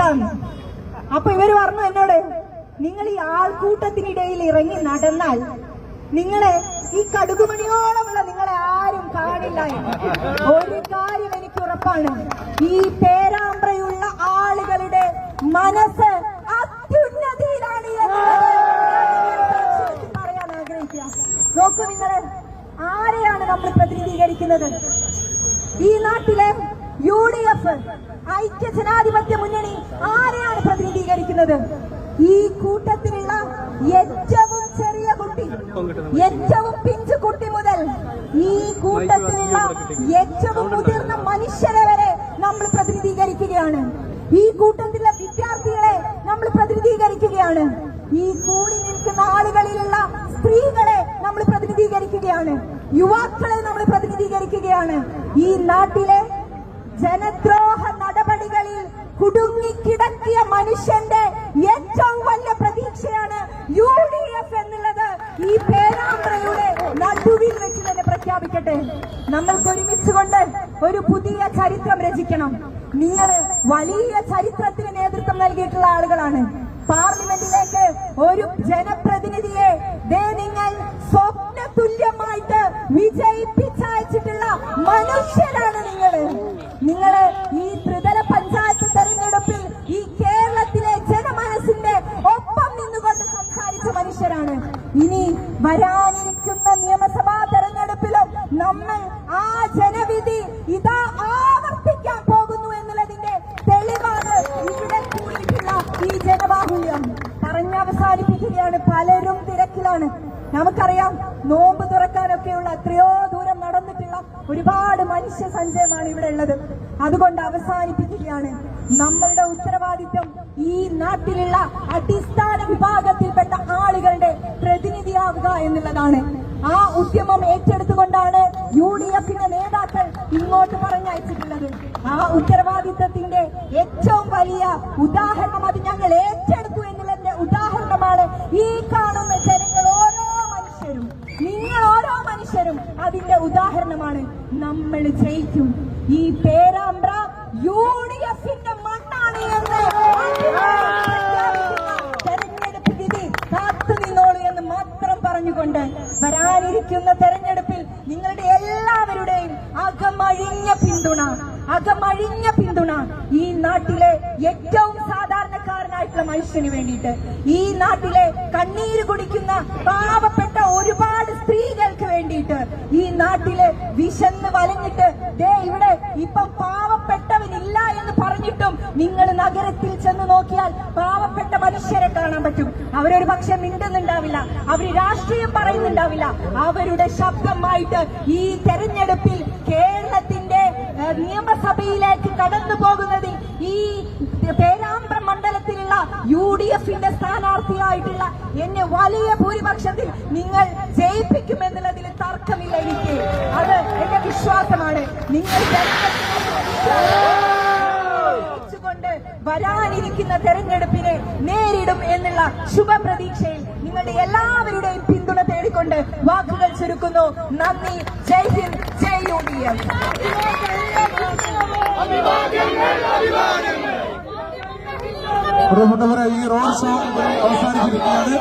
എന്താന്ന്. അപ്പൊ ഇവര് പറഞ്ഞു എന്നോട്, നിങ്ങൾ ഈ ആൾക്കൂട്ടത്തിനിടയിൽ ഇറങ്ങി നടന്നാൽ നിങ്ങളെ ഈ കടുകുമണിയോളമുള്ള നിങ്ങളെ ആരും കാണില്ല. ഒരു കാര്യം എനിക്ക് ഉറപ്പാണ്, ഈ പേരാമ്പ്രയുള്ള ആളുകളുടെ മനസ്സ് അത്യുന്നതിയിലാണ് പറയാൻ ആഗ്രഹിക്കുക. നോക്കൂ, നിങ്ങള് ആരെയാണ് നമ്മൾ പ്രതിനിധീകരിക്കുന്നത്? ഈ നാട്ടിലെ UDF ഐക്യ ജനാധിപത്യ മുന്നണി ആരെയാണ് പ്രതിനിധീകരിക്കുന്നത്? ഈ കൂട്ടത്തിലുള്ള ഏറ്റവും ചെറിയ കുട്ടി, ഏറ്റവും പിഞ്ചു കുട്ടി മുതൽ ഈ കൂട്ടത്തിലുള്ള ഏറ്റവും മുതിർന്ന മനുഷ്യരെ വരെ നമ്മൾ പ്രതിനിധീകരിക്കുകയാണ്. ഈ കൂട്ടത്തിലെ വിദ്യാർത്ഥികളെ നമ്മൾ പ്രതിനിധീകരിക്കുകയാണ്. ഈ കൂടി നിൽക്കുന്ന ആളുകളിലുള്ള സ്ത്രീകളെ നമ്മൾ പ്രതിനിധീകരിക്കുകയാണ്. യുവാക്കളെ നമ്മൾ പ്രതിനിധീകരിക്കുകയാണ്. ഈ നാട്ടിലെ ജനദ്രോഹ നടപടികളിൽ കുടുങ്ങിക്കിടക്കിയ മനുഷ്യന്റെ ഏറ്റവും വലിയ പ്രതീക്ഷയാണ് UDF എന്നുള്ളത് ഈ പേരാമ്പ്രയുടെ നടുവിൽ വെച്ച് തന്നെ പ്രഖ്യാപിക്കട്ടെ. നമ്മൾക്ക് ഒരുമിച്ചുകൊണ്ട് ഒരു പുതിയ ചരിത്രം രചിക്കണം. നിങ്ങൾ വലിയ ചരിത്രത്തിന് നേതൃത്വം നൽകിയിട്ടുള്ള ആളുകളാണ്. പാർലമെന്റിലേക്ക് ഒരു ജനപ്രതിനിധിയെ നിങ്ങൾ സ്വപ്ന തുല്യമായിട്ട് വിജയിപ്പിച്ചയച്ചിട്ടുള്ള മനുഷ്യരാണ് നിങ്ങള് ഈ ത്രിതല പഞ്ചായത്ത് തെരഞ്ഞെടുപ്പിൽ ഈ കേരളത്തിലെ ജനമനസ്സിന്റെ ഒപ്പം നിന്നുകൊണ്ട് സംസാരിച്ച മനുഷ്യരാണ്. ഇനി വരാനിരിക്കുന്ന നിയമസഭാ തെരഞ്ഞെടുപ്പിലും നമ്മൾ ആ ജനവിധി ഇതാ ആവർത്തിക്കാൻ പോകുന്നു എന്നുള്ളതിന്റെ തെളിവാണ് ഇവിടെ കൂടിയിട്ടുള്ള ഈ ജനബാഹുല്യം. പറഞ്ഞവസാനിപ്പിക്കുകയാണ്. പലരും തിരക്കിലാണ്. നമുക്കറിയാം, നോമ്പ് തുറക്കാനൊക്കെയുള്ള എത്രയോ ദൂരം നടന്നിട്ടുള്ള ഒരുപാട് മനുഷ്യ സഞ്ചയമാണ് ഇവിടെ ഉള്ളത്. അതുകൊണ്ട് അവസാനിപ്പിക്കുകയാണ്. നമ്മളുടെ ഉത്തരവാദിത്വം ഈ നാട്ടിലുള്ള അടിസ്ഥാന വിഭാഗത്തിൽപ്പെട്ട ആളുകളുടെ പ്രതിനിധിയാവുക എന്നുള്ളതാണ്. ആ ഉദ്യമം ഏറ്റെടുത്തുകൊണ്ടാണ് UDFന്റെ നേതാക്കൾ ഇങ്ങോട്ട് പറഞ്ഞയച്ചിട്ടുള്ളത്. ആ ഉത്തരവാദിത്വത്തിന്റെ ഏറ്റവും വലിയ ഉദാഹരണം അത് ഞങ്ങൾ ഏറ്റെടുത്തു എന്നുള്ളതിന്റെ ഉദാഹരണമാണ് ഈ കാണുന്ന ജനങ്ങൾ. നിങ്ങൾ ഓരോ മനുഷ്യരും അതിന്റെ ഉദാഹരണമാണ്. നമ്മൾ ജയിക്കും. ഈ പേരാമ്പ്ര UDFന്റെ മണ്ണാണ് എന്ന് തെരഞ്ഞെടുപ്പ് വിധി കാത്തു നിന്നോളൂ എന്ന് മാത്രം പറഞ്ഞുകൊണ്ട് വരാനിരിക്കുന്ന തെരഞ്ഞെടുപ്പിൽ നിങ്ങളുടെ എല്ലാവരുടെയും അകമഴിഞ്ഞ പിന്തുണ ഈ നാട്ടിലെ ഏറ്റവും സാധാരണക്കാരനായിട്ടുള്ള മനുഷ്യന് വേണ്ടിയിട്ട്, ഈ നാട്ടിലെ കണ്ണീര് കുടിക്കുന്ന പാവപ്പെട്ട ഒരുപാട് സ്ത്രീകൾക്ക് വേണ്ടിയിട്ട്, ഈ നാട്ടില് വിശന്ന് വലഞ്ഞിട്ട് ഇവിടെ ഇപ്പം പാവപ്പെട്ടവനില്ല എന്ന് പറഞ്ഞിട്ടും നിങ്ങൾ നഗരത്തിൽ ചെന്ന് നോക്കിയാൽ പാവപ്പെട്ട മനുഷ്യരെ കാണാൻ പറ്റും. അവരൊരു പക്ഷെ മിണ്ടുന്നുണ്ടാവില്ല, അവര് രാഷ്ട്രീയം പറയുന്നുണ്ടാവില്ല. അവരുടെ ശബ്ദമായിട്ട് ഈ തെരഞ്ഞെടുപ്പിൽ കേരളത്തിന്റെ നിയമസഭയിലേക്ക് കടന്നു പോകുന്നതിൽ ഈ പേരാമ്പ്ര മണ്ഡലത്തിലുള്ള UDFന്റെ സ്ഥാനാർത്ഥിയായിട്ടുള്ള എന്നെ വലിയ ഭൂരിപക്ഷത്തിൽ നിങ്ങൾ ജയിപ്പിക്കുമെന്നുള്ളതിൽ തർക്കമില്ല എനിക്ക്. അത് എന്റെ വിശ്വാസമാണ്. നിങ്ങൾ കൊണ്ട് വരാനിരിക്കുന്ന തെരഞ്ഞെടുപ്പിനെ നേരിടും എന്നുള്ള ശുഭപ്രതീക്ഷയിൽ നിങ്ങളുടെ എല്ലാവരുടെയും പിന്തുണ തേടിക്കൊണ്ട് വാക്കുകൾ ചുരുക്കുന്നു. നന്ദി. ജയ് ഹിന്ദ്, ജയ് UDF. ഈ റോഡ് ഷോ അവസാനിച്ചിരിക്കുകയാണ്.